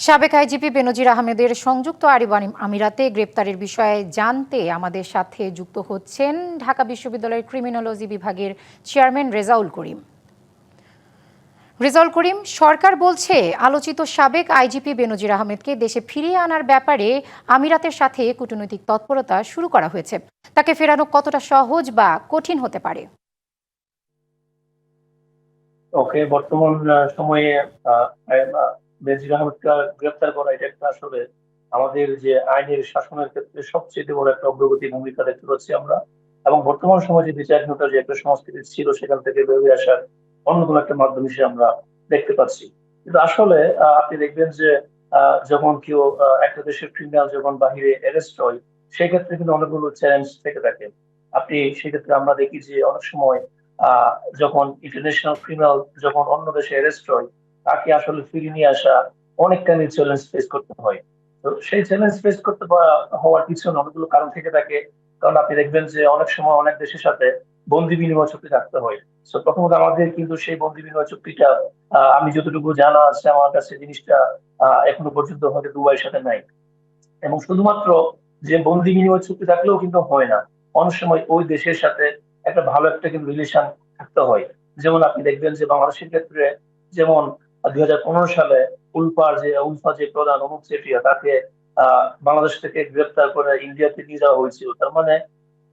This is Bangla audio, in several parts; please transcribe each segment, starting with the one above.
সাবেক আইজিপি বেনজির আহমেদের সংযুক্ত আরব আমিরাতে গ্রেপ্তারের বিষয়ে জানতে আমাদের সাথে যুক্ত হচ্ছেন ঢাকা বিশ্ববিদ্যালয়ের ক্রিমিনোলজি বিভাগের চেয়ারম্যান রেজাউল করিম। সরকার বলছে আলোচিত সাবেক আইজিপি বেনজির আহমেদকে দেশে ফিরিয়ে আনার ব্যাপারে আমিরাতের সাথে কূটনৈতিক তৎপরতা শুরু করা হয়েছে। তাকে ফেরানো কতটা সহজ বা কঠিন হতে পারে? ওকে, বর্তমান সময়ে আহ, আহ, বেনজির আহমেদকে গ্রেপ্তার করা এটা একটা আসলে আমাদের যে আইনের শাসনের ক্ষেত্রে সবচেয়ে বড় একটা অগ্রগতি ভূমিকা দেখতে পাচ্ছি আমরা। এবং বর্তমান সময়ে যে বিচারহীনতার যে একটা সংস্কৃতি ছিল সেখান থেকে বেরিয়ে আসার অন্যতম একটা মাধ্যম হিসেবে আমরা দেখতে পাচ্ছি। কিন্তু আসলে আপনি দেখবেন যে যখন কেউ একটা দেশের ক্রিমিনাল যখন বাহিরে অ্যারেস্ট হয় সেক্ষেত্রে কিন্তু অনেকগুলো চ্যালেঞ্জ থেকে থাকে। আপনি সেক্ষেত্রে আমরা দেখি যে অনেক সময় আহ যখন ইন্টারন্যাশনাল ক্রিমিনাল যখন অন্য দেশে অ্যারেস্ট হয় তাকে আসলে ফিরিয়ে নিয়ে আসা অনেকখানি চ্যালেঞ্জ ফেস করতে হয়। তো সেই চ্যালেঞ্জ ফেস করতে হওয়ার পিছনে অনেকগুলো কারণ থেকে থাকে। কারণ আপনি দেখবেন যে অনেক সময় অনেক দেশের সাথে বন্দি বিনিময় চুক্তি থাকতে হয়। তো প্রথমত আমাদের কিন্তু সেই বন্দি বিনিময় চুক্তিটা আমি যতটুকু জানা আছে আমার কাছে জিনিসটা এখনো পর্যন্ত হয়তো দুবাইয়ের সাথে নাই। এবং শুধুমাত্র যে বন্দি বিনিময় চুক্তি থাকলেও কিন্তু হয় না, অনেক সময় ওই দেশের সাথে একটা ভালো একটা কিন্তু রিলেশন থাকতে হয়। যেমন আপনি দেখবেন যে বাংলাদেশের ক্ষেত্রে যেমন 2015 সালে উলফা যে প্রধান অনুপ চেটিয়া তাকে বাংলাদেশ থেকে গ্রেপ্তার করে ইন্ডিয়াতে নিয়ে যাওয়া হয়েছিল। তার মানে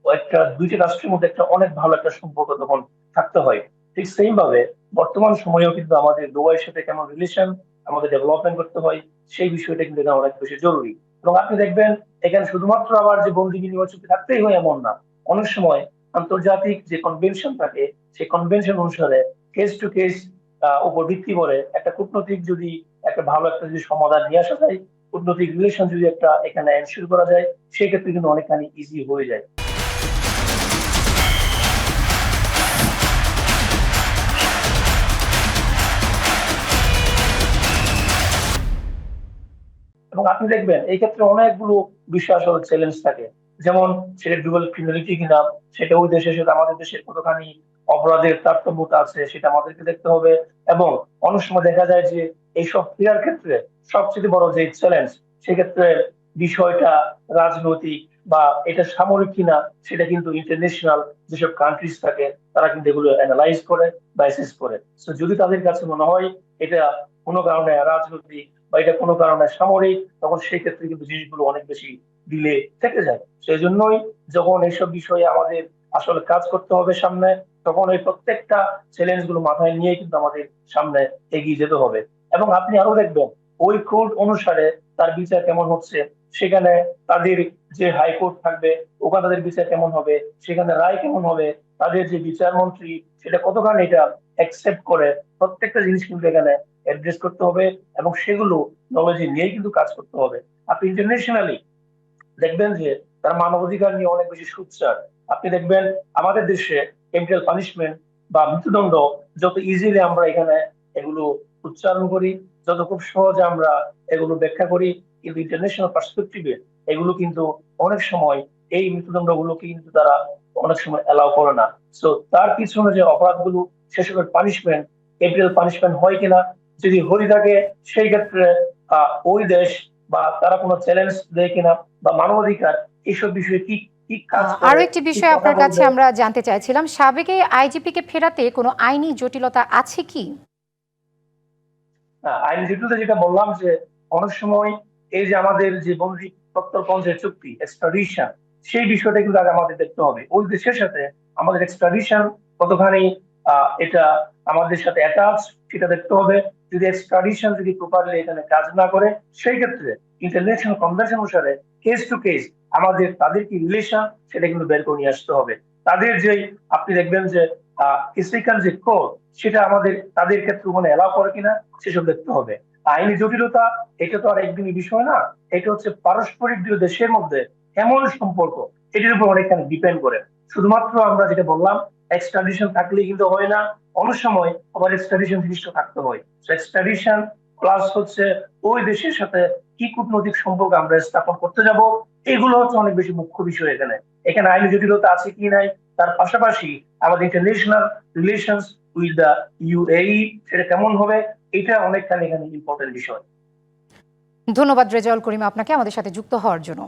একটা দুইটা রাষ্ট্রের মধ্যে একটা অনেক ভালো একটা সম্পর্ক তখন থাকতে হয়। ঠিক সেম ভাবে বর্তমান সময়েও কিন্তু আমাদের দুবাইয়ের সাথে কেমন রিলেশন আমাদের ডেভেলপমেন্ট করতে হয় সেই বিষয়টা কিন্তু এখানে অনেক বেশি জরুরি। এবং আপনি দেখবেন এখানে শুধুমাত্র আবার যে বন্দি বিনিময় চুক্তি থাকতেই হয় এমন না। অনেক সময় আন্তর্জাতিক যে কনভেনশন থাকে সেই কনভেনশন অনুসারে কেস টু কেস উপর ভিত্তি করে একটা কূটনৈতিক যদি একটা ভালো একটা যদি সমাধান নিয়ে আসা যায়, কূটনৈতিক রিলেশন যদি একটা এখানে এনশিওর করা যায় সেক্ষেত্রে কিন্তু অনেকখানি ইজি হয়ে যায়। এবং আপনি দেখবেন এই ক্ষেত্রে অনেকগুলো বিষয় আসলে চ্যালেঞ্জ থাকে। যেমন সেটা ডুয়াল ক্রিমিনালিটি কিনা, সেটা ওই দেশের সাথে আমাদের দেশের কতখানি অপরাধের তারতম্যতা আছে সেটা আমাদেরকে দেখতে হবে। এবং অনেক সময় দেখা যায় যে এইসব ক্রিয়ার ক্ষেত্রে সবচেয়ে বড় যে চ্যালেঞ্জ সেক্ষেত্রে বিষয়টা রাজনৈতিক বা এটা সামরিক কিনা সেটা কিন্তু ইন্টারন্যাশনাল যেসব কান্ট্রিজ থাকে তারা কিন্তু এগুলো অ্যানালাইজ করে বা অ্যাসেস করে। তো যদি তাদের কাছে মনে হয় এটা কোনো কারণে রাজনৈতিক বা এটা কোনো কারণে সামরিক, তখন সেই ক্ষেত্রে কিন্তু জিনিসগুলো অনেক বেশি ডিলে থেকে যায়। সেই জন্যই যখন এইসব বিষয়ে আমাদের আসলে কাজ করতে হবে সামনে, তখন এই প্রত্যেকটা চ্যালেঞ্জ গুলো মাথায় নিয়ে কিন্তু আমাদের সামনে এগিয়ে যেতে হবে। এবং আপনি আরো দেখবেন ওই কোড অনুসারে তার বিচার কেমন হচ্ছে, সেখানে তাদের যে হাইকোর্ট থাকবে ওখানে তাদের বিচার কেমন হবে, সেখানে রায় কেমন হবে, তাদের যে বিচার মন্ত্রী সেটা কতখানি এটা অ্যাকসেপ্ট করে, প্রত্যেকটা জিনিস কিন্তু এখানে অ্যাড্রেস করতে হবে। এবং সেগুলো নলেজ নিয়েই কিন্তু কাজ করতে হবে। আপনি ইন্টারন্যাশনালি দেখবেন যে তার মানবাধিকার নিয়ে অনেক বেশি সোচ্চার। আপনি দেখবেন আমাদের দেশে ক্যাপিটাল পানিশমেন্ট বা মৃত্যুদণ্ড যত ইজিলি আমরা এখানে এগুলো উচ্চারণ করি, যত খুব সহজে আমরা এগুলো ব্যাখ্যা করি, কিন্তু ইন্টারন্যাশনাল পার্সপেক্টিভে এগুলো কিন্তু অনেক সময় এই মৃত্যুদণ্ড গুলোকে কিন্তু তারা অনেক সময় অ্যালাউ করে না। তো তার পিছনে যে অপরাধগুলো সেসবের পানিশমেন্ট ক্যাপিটাল পানিশমেন্ট হয় কিনা, যদি হয়ে থাকে সেই ক্ষেত্রে ওই দেশ বা তারা কোনো চ্যালেঞ্জ দেয় কিনা বা মানবাধিকার এইসব বিষয়ে কি কি কাজ আরও করে, একটি কি বিষয় কথা আপনার কাছে বলবে। আমরা জানতে চাইছিলাম, সাবেক এই আইজিপিকে ফেরাতে কোনো আইনি জটিলতা আছে কি? আইন জটিলতা যেটা বললাম যে অনেক সময় এই যে আমাদের যে বন্দি প্রত্যর্পণ যে চুক্তি এক্সট্রাডিশন, সেই বিষয়টা কিন্তু আগে আমাদের দেখতে হবে ওই দেশের সাথে আমাদের এক্সট্রাডিশন কতখানি এটা আমাদের সাথে অ্যাটাচ সেটা দেখতে হবে। যদি এক্সট্রাডিশন যদি প্রপারলি এখানে কাজ না করে সেই ক্ষেত্রে ইন্টারন্যাশনাল কনভেনশন অনুসারে কেস টু কেস আমাদের তাদের কি রিলেশন সেটা কিন্তু বের করে নিয়ে আসতে হবে। তাদের যে আপনি দেখবেন যে স্পিকার যে কোড সেটা আমাদের তাদের ক্ষেত্রে মানে এলাও করে কিনা সেসব দেখতে হবে। আইনি জটিলতা এটা তো আর একদিনই বিষয় না, এটা হচ্ছে পারস্পরিক দুই দেশের মধ্যে এমন সম্পর্ক এটির উপর অনেকখানি ডিপেন্ড করে। শুধুমাত্র আমরা যেটা বললাম এক্সট্রাডিশন থাকলেই কিন্তু হয় না, অনেক সময় আবার এক্সট্রাডিশন জিনিসটা থাকতে হয়। এক্সট্রাডিশন প্লাস হচ্ছে ওই দেশের সাথে কি কূটনৈতিক সম্পর্ক আমরা স্থাপন করতে যাব, এগুলো হচ্ছে অনেক বেশি মুখ্য বিষয় এখানে। এখানে আইনি জটিলতা আছে কি নাই, তার পাশাপাশি আমাদের international relations with the UAE সেটা কেমন হবে, এটা অনেকখানি এখানে ইম্পর্টেন্ট বিষয়। ধন্যবাদ রেজাউল করিম আপনাকে আমাদের সাথে যুক্ত হওয়ার জন্য।